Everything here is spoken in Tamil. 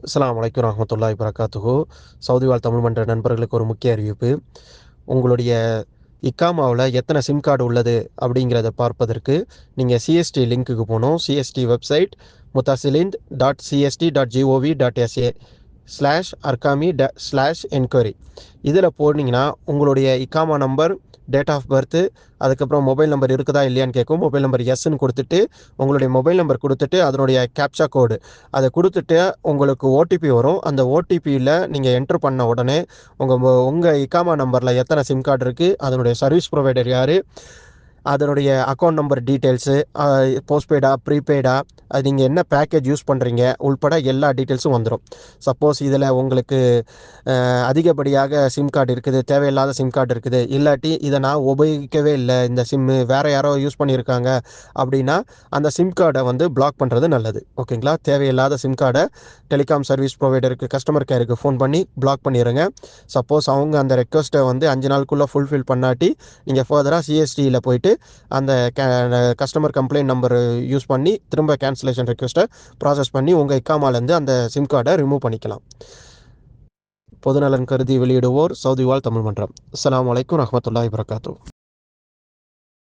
அஸ்ஸலாமு அலைக்கும் வரஹ்மத்துல்லாஹி வபரகாத்துஹு. சவுதி வாழ் தமிழ் மன்ற நண்பர்களுக்கு ஒரு முக்கிய அறிவிப்பு. உங்களுடைய இக்காமாவில் எத்தனை சிம் கார்டு உள்ளது அப்படிங்கிறத பார்ப்பதற்கு நீங்கள் சிஎஸ்டி லிங்க்குக்கு போகணும். CST website mutasilint.cst.gov.sa /arqami/enquiry. இதில் போனீங்கன்னா உங்களுடைய இக்காமா நம்பர், டேட் ஆஃப் பர்த்து, அதுக்கப்புறம் மொபைல் நம்பர் இருக்குதா இல்லையான்னு கேட்கும். மொபைல் நம்பர் எஸ்ன்னு கொடுத்துட்டு உங்களுடைய மொபைல் நம்பர் கொடுத்துட்டு அதனுடைய கேப்சா கோடு அதை கொடுத்துட்டு உங்களுக்கு ஓடிபி வரும். அந்த ஓடிபியில் நீங்கள் என்ட்ரு பண்ண உடனே உங்கள் இக்காமா நம்பரில் எத்தனை சிம் கார்டு இருக்குது, அதனுடைய சர்வீஸ் ப்ரொவைடர் யார், அதனுடைய அக்கௌண்ட் நம்பர் டீட்டெயில்ஸு, போஸ்ட்பெய்டா ப்ரீபெய்டா, அது நீங்கள் என்ன பேக்கேஜ் யூஸ் பண்ணுறீங்க உள்பட எல்லா டீட்டெயில்ஸும் வந்துடும். சப்போஸ் இதில் உங்களுக்கு அதிகப்படியாக சிம் கார்டு இருக்குது, தேவையில்லாத சிம் கார்டு இருக்குது, இல்லாட்டி இதை நான் உபயோகிக்கவே இல்லை, இந்த சிம்மு வேறு யாரோ யூஸ் பண்ணியிருக்காங்க அப்படின்னா அந்த சிம் கார்டை வந்து பிளாக் பண்ணுறது நல்லது. ஓகேங்களா? தேவையில்லாத சிம் கார்டை டெலிகாம் சர்வீஸ் ப்ரொவைடருக்கு, கஸ்டமர் கேருக்கு ஃபோன் பண்ணி பிளாக் பண்ணிடுங்க. சப்போஸ் அவங்க அந்த ரெக்வஸ்ட்டை வந்து 5 நாளுக்குள்ளே ஃபுல்ஃபில் பண்ணாட்டி நீங்கள் ஃபர்தராக சிஎஸ்டியில் போயிட்டு அந்த கஸ்டமர் கம்ப்ளைண்ட் நம்பர் யூஸ் பண்ணி திரும்ப கேன்சலேஷன் ரெக்வஸ்ட்டை ப்ராசஸ் பண்ணி உங்கள் இக்காமாலேருந்து அந்த சிம் கார்டை ரிமூவ் பண்ணிக்கலாம். பொதுநலன் கருதி வெளியிடுவோர் சவுதி வாழ் தமிழ் மன்றம். அஸ்ஸலாமு அலைக்கும் வரஹ்மத்துல்லாஹி வபரகாத்துஹு.